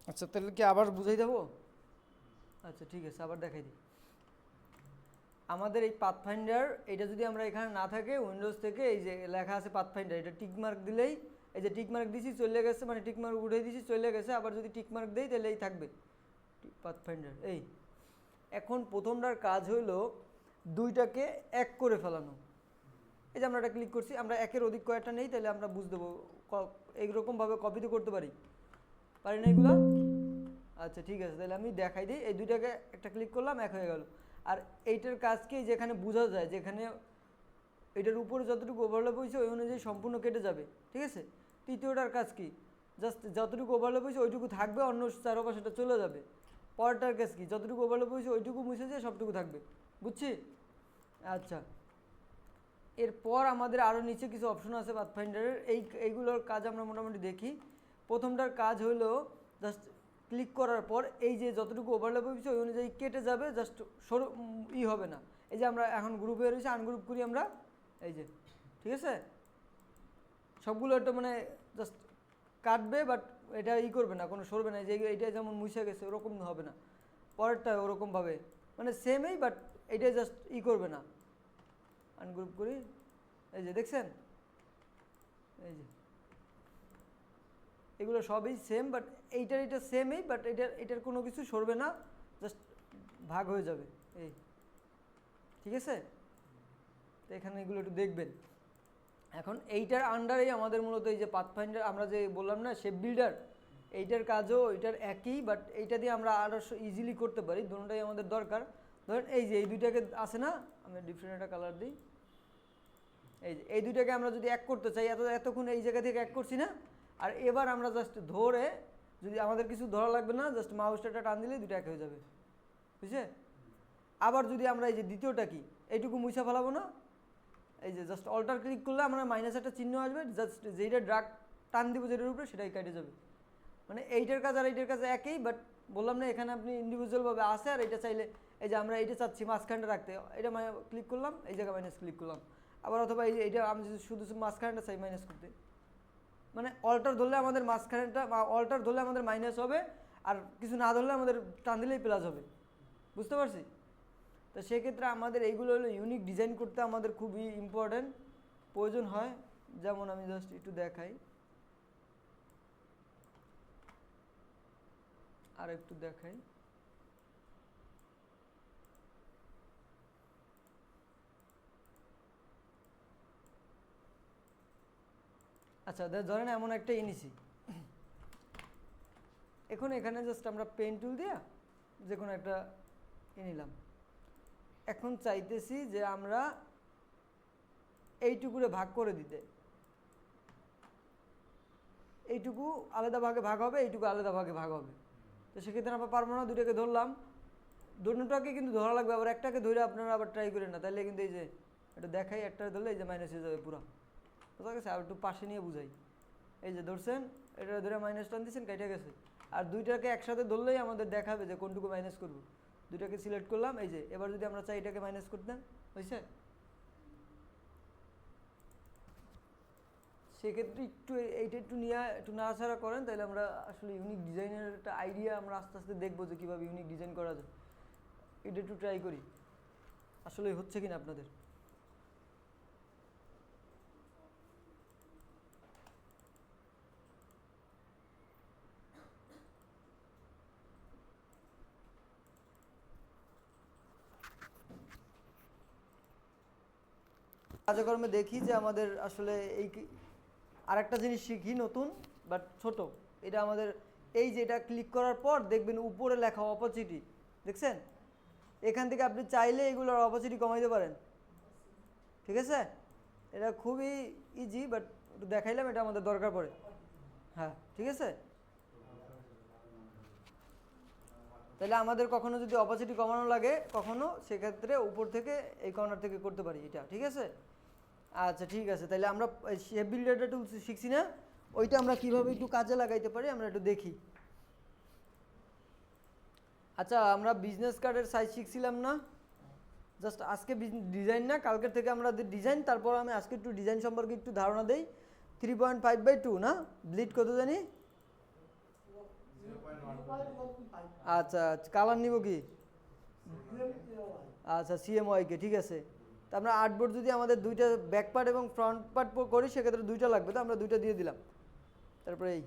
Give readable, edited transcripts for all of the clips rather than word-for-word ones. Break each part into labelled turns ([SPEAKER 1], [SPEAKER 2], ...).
[SPEAKER 1] আচ্ছা তাহলে কি আবার বুঝাই দেবো? আচ্ছা ঠিক আছে, আবার দেখাই দিই। আমাদের এই পাথফাইন্ডার এটা যদি আমরা এখানে না থাকে, উইন্ডোজ থেকে এই যে লেখা আছে পাথফাইন্ডার, এটা টিকমার্ক দিলেই, এই যে টিকমার্ক দিছি চলে গেছে, মানে টিকমার্ক উঠে দিছি চলে গেছে, আবার যদি টিকমার্ক দেই তাহলে এই থাকবে পাথফাইন্ডার। এই এখন প্রথমটার কাজ হইলো দুইটাকে এক করে ফেলানো। এই যে আমরা এটা ক্লিক করছি, আমরা একের অধিক কয়েকটা নেই, তাহলে আমরা বুঝ দেবো এইরকমভাবে কপি তো করতে পারি, পারি না এগুলা? আচ্ছা ঠিক আছে, তাহলে আমি দেখাই দিই। এই দুইটাকে একটা ক্লিক করলাম, এক হয়ে গেল। আর এইটার কাজ কি, যেখানে বোঝা যায় যেখানে এটার উপরে যতটুকু ওভারল্যাপ হয়েছে ওই অনুযায়ী সম্পূর্ণ কেটে যাবে, ঠিক আছে। তৃতীয়টার কাজ কি, জাস্ট যতটুকু ওভারল্যাপ হয়েছে ওইটুকু থাকবে, অন্য চারপাশেটা চলে যাবে। পরেরটার কাজ কি, যতটুকু ওভারল্যাপ হয়েছে ওইটুকু মুছে যায়, সবটুকু থাকবে। বুঝছি? আচ্ছা, এরপর আমাদের আরও নিচে কিছু অপশন আছে পাথফাইন্ডারের, এইগুলোর কাজ আমরা মোটামুটি দেখি। প্রথমটার কাজ হলো জাস্ট ক্লিক করার পর এই যে যতটুকু ওভারল্যাপ হয়েছে ওই অনুযায়ী কেটে যাবে, জাস্ট হবে না। এই যে আমরা এখন গ্রুপে রয়েছে, আনগ্রুপ করি আমরা, এই যে, ঠিক আছে, সবগুলো একটা মানে জাস্ট কাটবে, বাট এটা করবে না, কোনো সরবে না। যে এইটা যেমন মুছে গেছে ওরকম হবে না, পরেরটা ওরকমভাবে মানে সেমই, বাট এইটা জাস্ট করবে না। আনগ্রুপ করি, এই যে দেখছেন, এই যে এগুলো সবই সেম, বাট এইটা সেমই, বাট এটার কোনো কিছু সরবে না, জাস্ট ভাগ হয়ে যাবে। এই ঠিক আছে, তো এখানে এগুলো একটু দেখবেন। এখন এইটার আন্ডারেই আমাদের মূলত এই যে পাথফাইন্ডার, আমরা যে বললাম না শেপ বিল্ডার, এইটার কাজও এইটার একই, বাট এইটা দিয়ে আমরা আরও ইজিলি করতে পারি, দুটোটাই আমাদের দরকার। ধরেন এই যে এই দুইটাকে আছে না, আমি ডিফারেন্ট একটা কালার দিই, এই যে এই দুইটাকে আমরা যদি এক করতে চাই, এতক্ষণ এই জায়গা থেকে এক করছি না, আর এবার আমরা জাস্ট ধরে, যদি আমাদের কিছু ধরা লাগবে না, জাস্ট মাউসটা টান দিলেই দুটো এক হয়ে যাবে, বুঝছে? আবার যদি আমরা এই যে দ্বিতীয়টা কি, এইটুকু মুছা ফেলাবো না, এই যে জাস্ট অল্টার ক্লিক করলে আমরা মাইনাস একটা চিহ্ন আসবে, জাস্ট যেইটা ড্রাগ টান দিব যেটার উপরে সেটাই কেটে যাবে। মানে এইটার কাজ আর এইটার কাজ একই, বাট বললাম না এখানে আপনি ইন্ডিভিজুয়ালভাবে আসে, আর এটা চাইলে এই যে আমরা এইটা চাচ্ছি মাঝখানটা রাখতে, এটা ক্লিক করলাম, এই জায়গায় মাইনাস ক্লিক করলাম, আবার অথবা এইটা আমি যদি শুধু মাঝখানটা চাই মাইনাস করতে, মানে অল্টার ধরলে আমাদের মাঝখানটা, বা অল্টার ধরলে আমাদের মাইনাস হবে, আর কিছু না ধরলে আমাদের টান দিলেই প্লাস হবে। বুঝতে পারছি? তো সেক্ষেত্রে আমাদের এইগুলো হলো ইউনিক ডিজাইন করতে আমাদের খুবই ইম্পর্ট্যান্ট প্রয়োজন হয়। যেমন আমি জাস্ট একটু দেখাই, আর একটু দেখাই, আচ্ছা ধরেন এমন একটা এনেছি, এখন এখানে জাস্ট আমরা পেন টুল দিয়ে যে কোনো একটা নিলাম। এখন চাইতেছি যে আমরা এইটুকুরে ভাগ করে দিতে, এইটুকু আলাদা ভাগে ভাগ হবে, এইটুকু আলাদা ভাগে ভাগ হবে। তো সেক্ষেত্রে আমরা পারবো না, দুটাকে ধরলাম, দুটাকে কিন্তু ধরা লাগবে, আবার একটাকে ধরে আপনারা আবার ট্রাই করেন না, তাহলে কিন্তু এই যে এটা দেখাই, একটা ধরলে এই যে মাইনাস হয়ে যাবে পুরো, বুঝা গেছে? আর একটু পাশে নিয়ে বুঝাই, এই যে ধরছেন, এটা ধরে মাইনাস টান দিচ্ছেন, কেটে গেছে। আর দুইটাকে একসাথে ধরলেই আমাদের দেখাবে যে কোনটুকু মাইনাস করবো। দুইটাকে সিলেক্ট করলাম, এই যে এবার যদি আমরা চাই এটাকে মাইনাস করতেন, হয়েছে? সেক্ষেত্রে একটু এইটা একটু নিয়ে একটু নাড়াচাড়া করেন, তাহলে আমরা আসলে ইউনিক ডিজাইনের একটা আইডিয়া আমরা আস্তে আস্তে দেখবো যে কীভাবে ইউনিক ডিজাইন করা যায়। এটা একটু ট্রাই করি আসলে হচ্ছে কিনা আপনাদের। কাজকর্মে দেখি যে আমাদের আসলে এই আরেকটা জিনিস শিখি নতুন, বাট ছোট। এটা আমাদের এই যে এটা ক্লিক করার পর দেখবেন উপরে লেখা অপরচুনিটি, দেখছেন? এখান থেকে আপনি চাইলে এগুলোর অপরচুনিটি কমাইতে পারেন, ঠিক আছে? এটা খুবই ইজি, বাট একটু দেখাইলাম, এটা আমাদের দরকার পড়ে। হ্যাঁ ঠিক আছে, তাহলে আমাদের কখনো যদি অপরচুনিটি কমানো লাগে কখনো, সেক্ষেত্রে উপর থেকে এই কর্নার থেকে করতে পারি এটা, ঠিক আছে? আচ্ছা ঠিক আছে, তাহলে আমরা শেপ বিল্ডারটা টুল শিখছি না, ওইটা আমরা কীভাবে একটু কাজে লাগাইতে পারি আমরা একটু দেখি। আচ্ছা, আমরা বিজনেস কার্ডের সাইজ শিখছিলাম না? জাস্ট আজকে ডিজাইন না, কালকের থেকে আমরা ডিজাইন, তারপর আমি আজকে একটু ডিজাইন সম্পর্কে একটু ধারণা দেই। 3.5/2 না, ব্লিড কত জানি? আচ্ছা কালার নিব কি? আচ্ছা CMYK, ঠিক আছে। তো আমরা আর্টবোর্ড যদি আমাদের দুইটা ব্যাক পার্ট এবং ফ্রন্ট পার্ট করি সেক্ষেত্রে দুইটা লাগবে, তো আমরা দুইটা দিয়ে দিলাম। তারপরে এই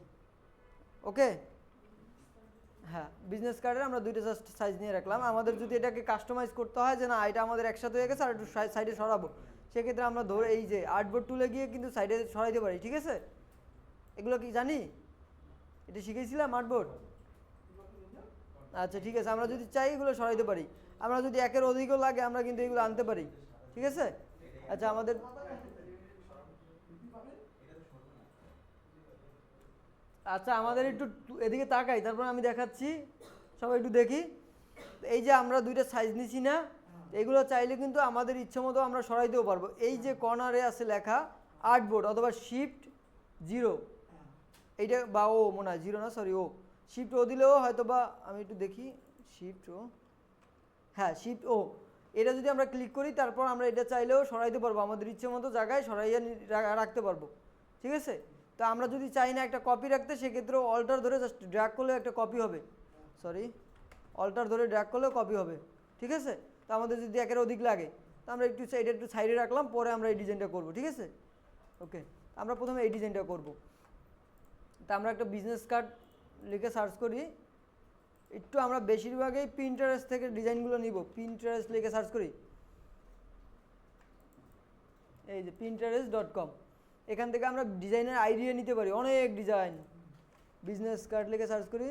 [SPEAKER 1] ওকে, হ্যাঁ বিজনেস কার্ডের আমরা দুইটা জাস্ট সাইজ নিয়ে রাখলাম। আমাদের যদি এটাকে কাস্টমাইজ করতে হয় যে না এটা আমাদের একসাথে হয়ে গেছে আর একটু সাইডে সরাবো, সেক্ষেত্রে আমরা ধরে এই যে আর্টবোর্ড টুলে গিয়ে কিন্তু সাইডে সরাইতে পারি, ঠিক আছে। এগুলো কি জানি, এটা শিখেছিলাম আর্টবোর্ড। আচ্ছা ঠিক আছে, আমরা যদি চাই এগুলো সরাইতে পারি। আমরা যদি একের অধিকও লাগে আমরা কিন্তু এগুলো আনতে পারি, ঠিক আছে। আচ্ছা আমাদের আচ্ছা আমাদের একটু এদিকে তাকাই, তারপর আমি দেখাচ্ছি, সবাই একটু দেখি। এই যে আমরা দুইটা সাইজ নিছি না, এগুলো চাইলে কিন্তু আমাদের ইচ্ছে মতো আমরা সরাইতেও পারবো। এই যে কর্নারে আছে লেখা আর্টবোর্ড অথবা শিফট 0, এইটা বা ও মনে হয় 0 না, সরি ও, শিফট ও দিলেও হয়তো বা, আমি একটু দেখি, শিফট ও, হ্যাঁ শিফট ও, এটা যদি আমরা ক্লিক করি তারপর আমরা এটা চাইলেও সরাইতে পারবো, আমাদের ইচ্ছে মতো জায়গায় সরাইয়া রাখতে পারবো, ঠিক আছে। তো আমরা যদি চাই না একটা কপি রাখতে, সেক্ষেত্রে অল্টার ধরে জাস্ট ড্র্যাগ করলে একটা কপি হবে, সরি অল্টার ধরে ড্র্যাগ করলেও কপি হবে, ঠিক আছে। তো আমাদের যদি একের অধিক লাগে তো আমরা একটু এটা একটু সাইডে রাখলাম, পরে আমরা এই ডিজাইনটা করবো, ঠিক আছে। ওকে, আমরা প্রথমে এই ডিজাইনটা করব। তা আমরা একটা বিজনেস কার্ড লিখে সার্চ করি, একটু আমরা বেশিরভাগই পিন্টারেস্ট থেকে ডিজাইনগুলো নিব। পিন্টারেস্ট লিখে সার্চ করি, এই যে pinterest.com, এখান থেকে আমরা ডিজাইনের আইডিয়া নিতে পারি, অনেক ডিজাইন। বিজনেস কার্ড লিখে সার্চ করি,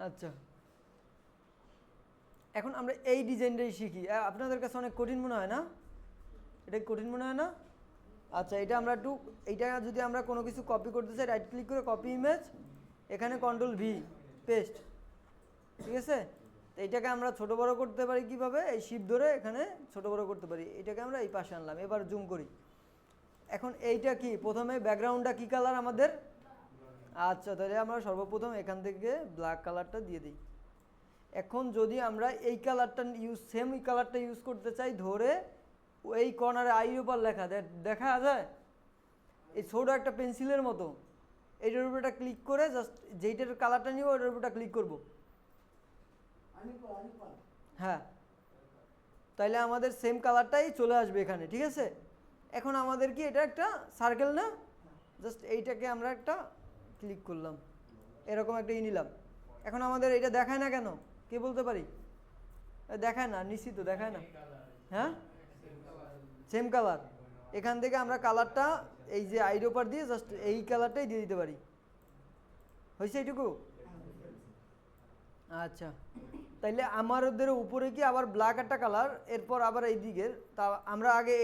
[SPEAKER 1] আচ্ছা এখন আমরা এই ডিজাইনটাই শিখি। আপনাদের কাছে অনেক কঠিন মনে হয় না? এটা কঠিন মনে হয় না? আচ্ছা এটা আমরা একটু, এইটা যদি আমরা কোনো কিছু কপি করতে চাই, রাইট ক্লিক করে কপি ইমেজ, এখানে Ctrl+V পেস্ট, ঠিক আছে। তো এইটাকে আমরা ছোট বড় করতে পারি কিভাবে, এই শিফট ধরে এখানে ছোট বড় করতে পারি। এটাকে আমরা এই পাশে আনলাম, এবার জুম করি। এখন এইটা কি, প্রথমে ব্যাকগ্রাউন্ডটা কি কালার আমাদের? আচ্ছা তাহলে আমরা সর্বপ্রথম এখান থেকে ব্ল্যাক কালারটা দিয়ে দিই। এখন যদি আমরা এই কালারটা সেম এই কালারটা ইউজ করতে চাই, ধরে এই কর্নারে আইর উপর লেখা দেখা যায়, এই ছোট একটা পেন্সিলের মতো, এইটার উপর একটা ক্লিক করে জাস্ট যেইটার কালারটা নিব ওটার উপরটা ক্লিক করব, হ্যাঁ তাইলে আমাদের সেম কালারটাই চলে আসবে এখানে, ঠিক আছে। এখন আমাদের কি এটা একটা সার্কেল না, জাস্ট এইটাকে আমরা একটা ক্লিক করলাম, এরকম একটা নিলাম। এখন আমাদের এটা দেখায় না কেন, কে বলতে পারি? দেখায় না, নিশ্চিত দেখায় না, হ্যাঁ সেম কালার। এখান থেকে আমরা কালারটা এই যে আইডোপার দিয়ে জাস্ট এই কালারটাই দিয়ে দিতে পারি, হয়েছে এইটুকু? আচ্ছা তাইলে আমাদের উপরে কি আবার ব্ল্যাক একটা কালার, এরপর আবার এই দিকের, তা আমরা আগে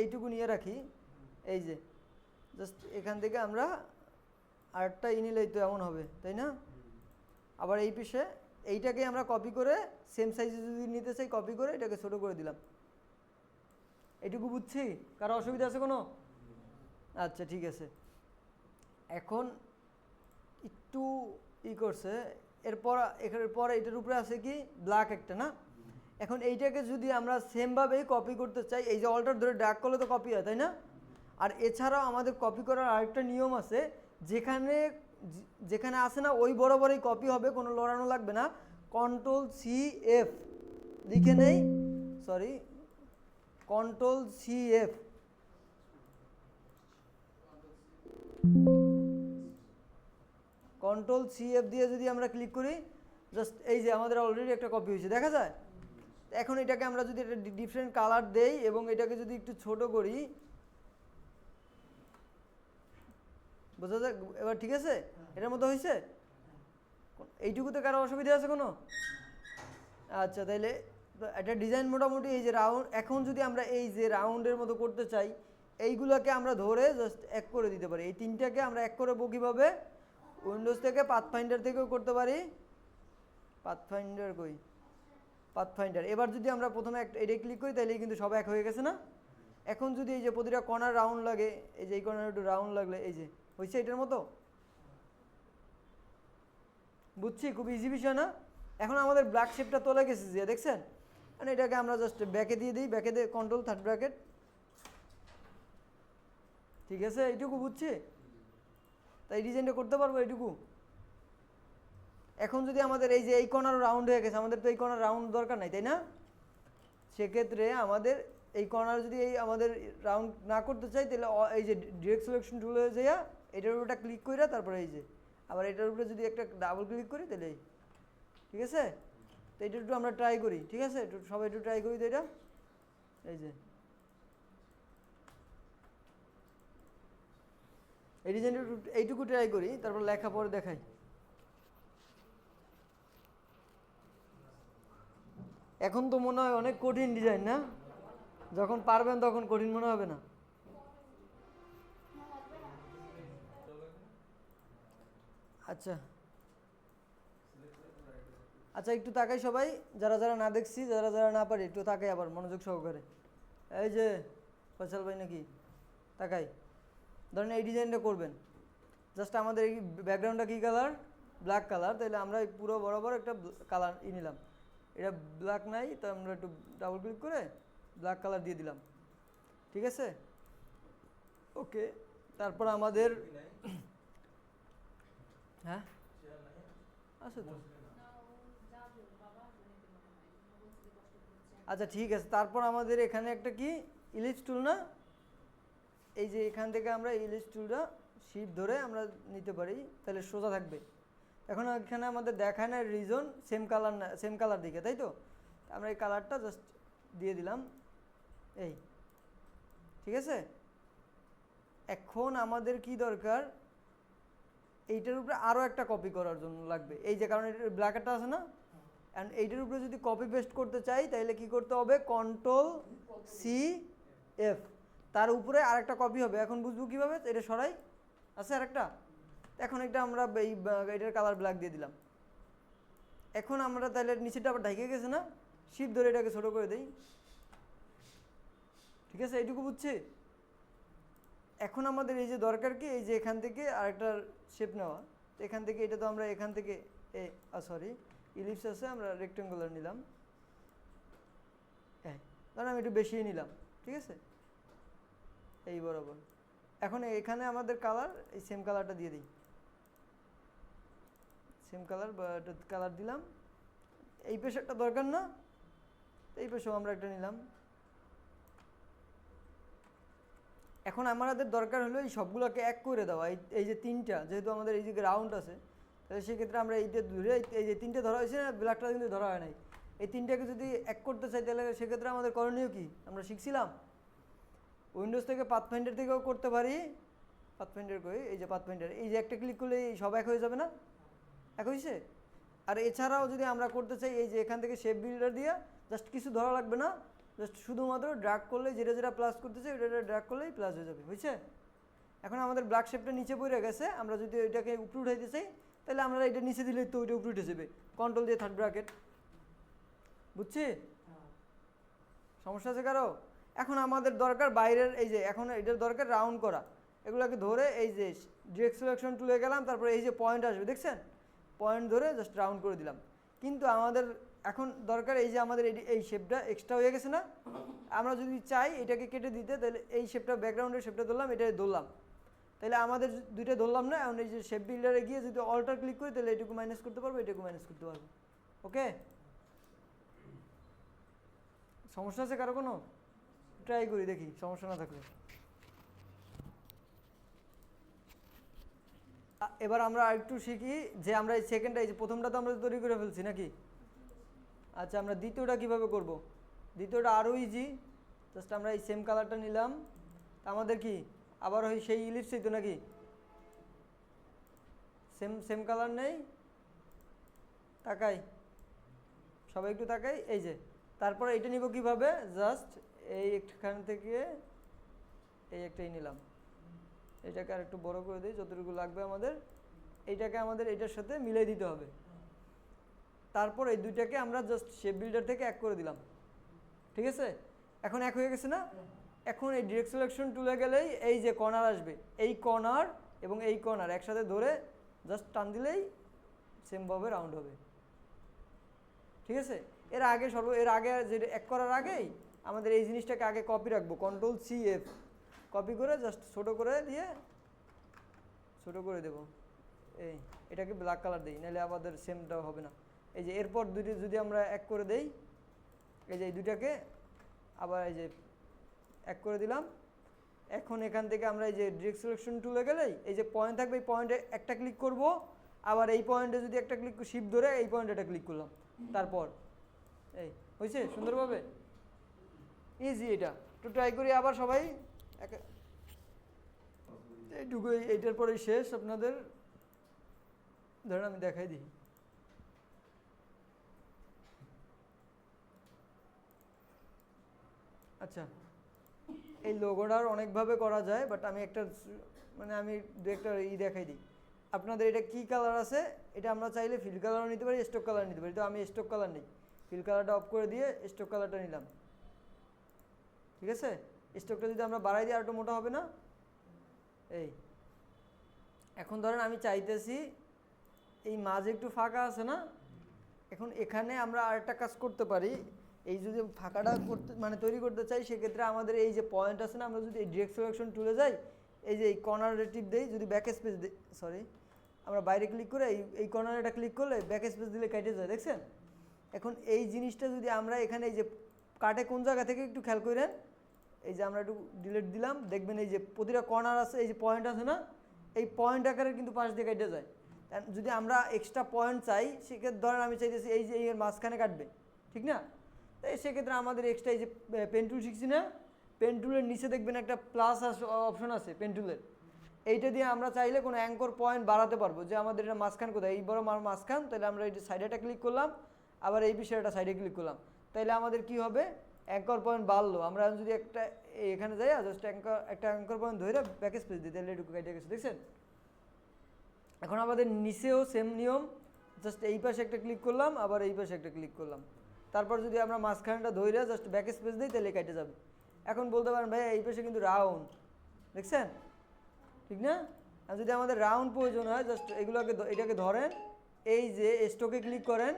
[SPEAKER 1] এইটুকু নিয়ে রাখি, এই যে জাস্ট এখান থেকে আমরা আরেকটা নিলেই তো এমন হবে, তাই না। আবার এই পিছে এইটাকে আমরা কপি করে সেম সাইজে যদি নিতে চাই, কপি করে এটাকে ছোট করে দিলাম। এইটুকু বুঝছি, কারো অসুবিধা আছে কোনো? আচ্ছা ঠিক আছে, এখন একটু করছে, এরপর এটার উপরে আছে কি ব্ল্যাক একটা না। এখন এইটাকে যদি আমরা সেমভাবেই কপি করতে চাই, এই যে অল্টার ধরে ড্র্যাগ করলে তো কপি হয়, তাই না। আর এছাড়াও আমাদের কপি করার আরেকটা নিয়ম আছে, যেখানে আসে না ওই বরাবরই কপি হবে, কোনো লড়ানো লাগবে না। Ctrl+C+F লিখে নেই, সরি Ctrl+C+F, Ctrl+C+F দিয়ে যদি আমরা ক্লিক করি, জাস্ট এই যে আমাদের অলরেডি একটা কপি হয়েছে, দেখা যায়। এখন এটাকে আমরা যদি একটা ডিফারেন্ট কালার দেই এবং এটাকে যদি একটু ছোট করি, বোঝা যায় এবার, ঠিক আছে। এটার মতো হয়েছে, এইটুকুতে কারো অসুবিধা আছে কোনো? আচ্ছা তাইলে একটা ডিজাইন মোটামুটি এই যে রাউন্ড, এখন যদি আমরা এই যে রাউন্ডের মতো করতে চাই, এইগুলোকে আমরা ধরে জাস্ট এক করে দিতে পারি। এই তিনটাকে আমরা এক করবো কীভাবে, উইন্ডোজ থেকে পাথফাইন্ডার থেকেও করতে পারি। পাথফাইন্ডার কই, পাথফাইন্ডার। এবার যদি আমরা প্রথমে এটা ক্লিক করি তাহলে কিন্তু সব এক হয়ে গেছে না। এখন যদি এই যে প্রতিটা কর্নার রাউন্ড লাগে, এই যে এই কর্নার একটু রাউন্ড লাগলে, এই যে হয়েছে এটার মতো, বুঝছি, খুব ইজি বিষয় না। এখন আমাদের ব্ল্যাক শেপটা তোলা গেছে যে দেখছেন, মানে এটাকে আমরা জাস্ট ব্যাকে দিয়ে দিই, ব্যাকে দিয়ে Ctrl থার্ড ব্র্যাকেট, ঠিক আছে, এইটুকু বুঝছি। তাই ডিজাইনটা করতে পারবো এইটুকু। এখন যদি আমাদের এই যে এই কর্নার রাউন্ড হয়ে গেছে, আমাদের তো এই কর্নার রাউন্ড দরকার নাই, তাই না? সেক্ষেত্রে আমাদের এই কর্নার যদি এই আমাদের রাউন্ড না করতে চাই, তাহলে এই যে ডিরেক্ট সিলেকশন টুলে যাইয়া এটার উপরে একটা ক্লিক করে তারপরে এই যে আবার এটার উপরে যদি একটা ডাবল ক্লিক করি তাহলে এই, ঠিক আছে? তো এটা একটু আমরা ট্রাই করি, ঠিক আছে? একটু সবাই একটু ট্রাই করি তো এটা, এই যে এই ডিজাইনটা এইটুকু ট্রাই করি, তারপর লেখা পরে দেখাই। এখন তো মনে হয় অনেক কঠিন ডিজাইন না? যখন পারবেন তখন কঠিন মনে হবে না? আচ্ছা আচ্ছা, একটু তাকাই সবাই, যারা যারা না দেখছি, যারা যারা না পারি একটু তাকাই আবার মনোযোগ সহকারে। এই যে ফয়সাল ভাই নাকি, তাকাই। ধরেন এই ডিজাইনটা করবেন, জাস্ট আমাদের এই ব্যাকগ্রাউন্ডটা কী কালার? Black colour. তাহলে আমরা এই পুরো বরাবর একটা কালার নিলাম, এটা ব্ল্যাক নাই, তো আমরা একটু ডাবল ক্লিক করে ব্ল্যাক কালার দিয়ে দিলাম, ঠিক আছে? ওকে, তারপর আমাদের হ্যাঁ আছে তো। আচ্ছা ঠিক আছে, তারপর আমাদের এখানে একটা কি ইলিপস টুল না, এই যে এখান থেকে আমরা ইলিপস টুলটা শিপ ধরে আমরা নিতে পারি, তাহলে সোজা থাকবে। এখন এখানে আমাদের দেখায় না রিজন সেম কালার, না সেম কালার দিকে, তাই তো? আমরা এই কালারটা জাস্ট দিয়ে দিলাম, এই, ঠিক আছে? এখন আমাদের কি দরকার, এইটার উপরে আরও একটা কপি করার জন্য লাগবে, এই যে কারণ এটার ব্ল্যাকারটা আছে না, অ্যান্ড এইটার উপরে যদি কপি পেস্ট করতে চাই তাহলে কি করতে হবে? Ctrl+C+F, তার উপরে আরেকটা কপি হবে। এখন বুঝবো কীভাবে, এটা সরাই, আছে আরেকটা। এখন এটা আমরা এই এটার কালার ব্ল্যাক দিয়ে দিলাম। এখন আমরা তাহলে নিচেটা আবার ঢেকে গেছে না, শিপ ধরে এটাকে ছোটো করে দিই, ঠিক আছে? এইটুকু বুঝছি। এখন আমাদের এই যে দরকার কি, এই যে এখান থেকে আরেকটা শেপ নেওয়া, তো এখান থেকে এটা তো আমরা এখান থেকে সরি ইলিপস আছে, আমরা রেক্টেঙ্গুলার নিলাম, হ্যাঁ ধরেন আমি একটু বেশিই নিলাম, ঠিক আছে? এই বরাবর। এখন এখানে আমাদের কালার এই সেম কালারটা দিয়ে দিই, সেম কালার বা কালার দিলাম। এই পেশারটা দরকার না, এই পেশাও আমরা একটা নিলাম। এখন আমাদের দরকার হলো এই সবগুলোকে এক করে দেওয়া, এই যে তিনটা, যেহেতু আমাদের এই যে রাউন্ড আছে, তাহলে সেক্ষেত্রে আমরা এইটা ধরে এই যে তিনটে ধরা হয়েছে না, ব্ল্যাকটা কিন্তু ধরা হয় নাই, এই তিনটাকে যদি এক করতে চাই তাহলে সেক্ষেত্রে আমাদের করণীয় কি? আমরা শিখছিলাম উইন্ডোজ থেকে পাথফাইন্ডার থেকেও করতে পারি। পাথফাইন্ডার কই, এই যে পাথফাইন্ডার, এই যে একটা ক্লিক করলে সব এক হয়ে যাবে না? এক হয়েছে। আর এছাড়াও যদি আমরা করতে চাই, এই যে এখান থেকে শেপ বিল্ডার দিয়ে জাস্ট কিছু ধরা লাগবে না, জাস্ট শুধুমাত্র ড্র্যাগ করলে যেটা যেটা প্লাস করতে চাই ওটা ড্র্যাগ করলেই প্লাস হয়ে যাবে, বুঝছে? এখন আমাদের ব্ল্যাক শেপটা নিচে পড়ে গেছে, আমরা যদি ওইটাকে উপরে উঠাইতে চাই তাহলে আমরা এটা নিচে দিলে তো ওইটা উপরে উঠে যাবে, কন্ট্রোল দিয়ে থার্ড ব্র্যাকেট, বুঝছি? সমস্যা আছে কারো? এখন আমাদের দরকার বাইরের, এই যে এখন এটার দরকার রাউন্ড করা, এগুলোকে ধরে এই যে ডিরেক্ট সিলেকশন টুলে গেলাম, তারপরে এই যে পয়েন্ট আসবে দেখছেন, পয়েন্ট ধরে জাস্ট রাউন্ড করে দিলাম। কিন্তু আমাদের এখন দরকার এই যে আমাদের এই শেপটা এক্সট্রা হয়ে গেছে না, আমরা যদি চাই এটাকে কেটে দিতে, তাহলে এই শেপটা ব্যাকগ্রাউন্ডের শেপটা ধরলাম, এটা ধরলাম, তাহলে আমাদের দুইটা ধরলাম না, এখন এই যে শেপ বিল্ডারে গিয়ে যদি অল্টার ক্লিক করি তাহলে এটুকু মাইনাস করতে পারবো, এটুকু মাইনাস করতে পারবো। ওকে, সমস্যা আছে কারো কোনো? ট্রাই করি দেখি সমস্যা না থাকলে। এবার আমরা একটু শিখি যে আমরা এই সেকেন্ডটা, এই যে প্রথমটা তো আমরা তৈরি করে ফেলছি নাকি? আচ্ছা, আমরা দ্বিতীয়টা কিভাবে করব? দ্বিতীয়টা আরও ইজি, জাস্ট আমরা এই সেম কালারটা নিলাম, আমাদের কি আবার ওই সেই ইলিপসই তো নাকি, সেম সেম কালার নেই, তাকাই সবাই একটু তাকাই, এই যে তারপরে এটা নিব কিভাবে, জাস্ট এই এখান থেকে এই একটাই নিলাম, এটাকে আর একটু বড় করে দিই যতটুকু লাগবে আমাদের, এইটাকে আমাদের এটার সাথে মিলাই দিতে হবে, তারপর এই দুইটাকে আমরা জাস্ট শেপ বিল্ডার থেকে এক করে দিলাম, ঠিক আছে? এখন এক হয়ে গেছে না? এখন এই ডিরেক্ট সিলেকশন টুলে গেলেই এই যে কর্নার আসবে, এই কর্নার এবং এই কর্নার একসাথে ধরে জাস্ট টান দিলেই সেমভাবে রাউন্ড হবে, ঠিক আছে? এর আগে যে এক করার আগেই আমাদের এই জিনিসটাকে আগে কপি রাখবো, Ctrl+C+F কপি করে জাস্ট ছোট করে দিয়ে ছোট করে দেব, এই এটাকে ব্ল্যাক কালার দিই, নাহলে আমাদের সেমটা হবে না। এই যে এরপর দুটি যদি আমরা এক করে দেই, এই যে এই দুটাকে আবার এই যে এক করে দিলাম। এখন এখান থেকে আমরা এই যে ডিরেক্ট সিলেকশন টুলে গেলেই এই যে পয়েন্ট থাকবে, এই পয়েন্টে একটা ক্লিক করব, আবার এই পয়েন্টে যদি একটা ক্লিক শিফট ধরে এই পয়েন্টে একটা ক্লিক করলাম, তারপর এই হয়েছে সুন্দরভাবে, ইজি। এটা তো ট্রাই করি আবার সবাই, এইটুকু, এইটার পরেই শেষ আপনাদের। ধরেন আমি দেখাই দিই, আচ্ছা এই লোগোটার অনেকভাবে করা যায়, বাট আমি একটা মানে আমি দু একটা দেখাই দিই আপনাদের। এটা কি কালার আছে, এটা আমরা চাইলে ফিল কালারও নিতে পারি, স্টক কালার নিতে পারি। তো আমি স্টক কালার নিই, ফিল কালারটা অফ করে দিয়ে স্টক কালারটা নিলাম, ঠিক আছে। স্টকটা যদি আমরা বাড়াই দিই আর একটু মোটা হবে না। এই এখন ধরেন আমি চাইতেছি এই মাঝে একটু ফাঁকা আছে না, এখন এখানে আমরা আরেকটা কাজ করতে পারি। এই যদি ফাঁকাটা করতে মানে তৈরি করতে চাই, সেক্ষেত্রে আমাদের এই যে পয়েন্ট আছে না, আমরা যদি এই ডিরেক্ট সিলেকশন টুলে যাই, এই যে এই কর্নারে টিপ দেই, যদি ব্যাক স্পেস দিই, সরি আমরা বাইরে ক্লিক করে এই কর্নারে এটা ক্লিক করলে ব্যাক স্পেস দিলে কেটে যায়, দেখছেন। এখন এই জিনিসটা যদি আমরা এখানে এই যে কাটে কোন জায়গা থেকে একটু খেয়াল করেন, এই যে আমরা একটু ডিলিট দিলাম, দেখবেন এই যে প্রতিটা কর্নার আছে, এই যে পয়েন্ট আছে না, এই পয়েন্ট আকারে কিন্তু পাশ দিয়ে কেটে যায়। যদি আমরা এক্সট্রা পয়েন্ট চাই, সেক্ষেত্রে ধরেন আমি চাইতেছি এই যে এর মাঝখানে কাটবে, ঠিক না। তাই সেক্ষেত্রে আমাদের এক্সট্রা এই যে পেন টুল শিখছি না, পেন টুলের নিচে দেখবেন একটা প্লাস অপশন আছে পেন টুলের, এইটা দিয়ে আমরা চাইলে কোনো অ্যাঙ্কর পয়েন্ট বাড়াতে পারবো, যে আমাদের এটা মাঝখান কোথায়, এই বড় মাঝখান, তাহলে আমরা এই যে সাইডে একটা ক্লিক করলাম, আবার এই বিষয়ে একটা সাইডে ক্লিক করলাম, তাইলে আমাদের কি হবে, অ্যাঙ্কর পয়েন্ট বাড়লো। আমরা যদি একটা এখানে যাই জাস্ট একটা অ্যাঙ্কর পয়েন্ট ধরে ব্যাক স্পেস দিই, তাহলে এটুকু কেটে গেছে, দেখছেন। এখন আমাদের নিচেও সেম নিয়ম, জাস্ট এই পাশে একটা ক্লিক করলাম, আবার এই পাশে একটা ক্লিক করলাম, তারপর যদি আমরা মাঝখানটা ধরে জাস্ট ব্যাক স্পেস দিই, তাহলে কেটে যাবে। এখন বলতে পারেন ভাই এই পাশে কিন্তু রাউন্ড, দেখছেন, ঠিক না। আর যদি আমাদের রাউন্ড প্রয়োজন হয়, জাস্ট এগুলোকে এটাকে ধরেন, এই যে স্টকে ক্লিক করেন,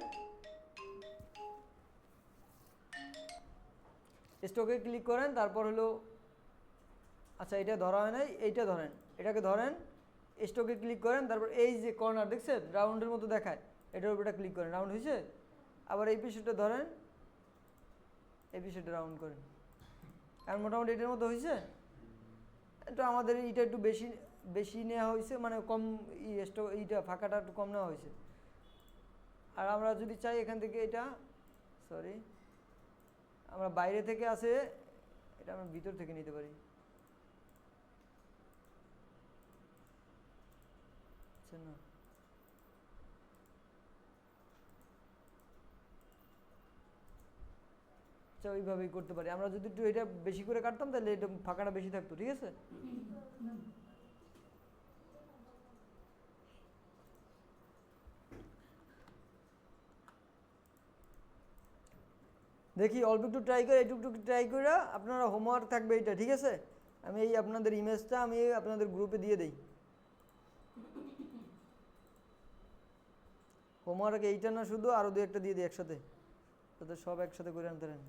[SPEAKER 1] স্টকে ক্লিক করেন, তারপর হলো আচ্ছা এটা ধরা হয় নাই, এইটা ধরেন, এটাকে ধরেন, স্টকে ক্লিক করেন, তারপর এই যে কর্নার দেখছেন রাউন্ডের মতো দেখায়, এটার উপরটা ক্লিক করেন, রাউন্ড হয়েছে। আবার এই পিসটা ধরেন, এই পিসটা রাউন্ড করেন, আর মোটামুটি এটার মতো হয়েছে। একটু আমাদের এইটা একটু বেশি বেশি নেওয়া হয়েছে, মানে কম এইটা ফাঁকাটা একটু কম নেওয়া হয়েছে। আর আমরা যদি চাই এখান থেকে এটা, সরি আমরা বাইরে থেকে আসে, এটা আমরা ভিতর থেকে নিতে পারি, না আচ্ছা ওইভাবেই করতে পারি। আমরা যদি একটু এটা বেশি করে কাটতাম, তাহলে এটা ফাঁকাটা বেশি থাকতো, ঠিক আছে। দেখি অল্প একটু ট্রাই করে, একটু ট্রাই করে আপনারা হোমওয়ার্ক থাকবে এটা, ঠিক আছে। আমি এই আপনাদের ইমেজটা আমি আপনাদের গ্রুপে দিয়ে দেই, হোমওয়ার্ক এইটা না শুধু আরও দু একটা দিয়ে দিই একসাথে, তাদের সব একসাথে করে আনতে পারেন।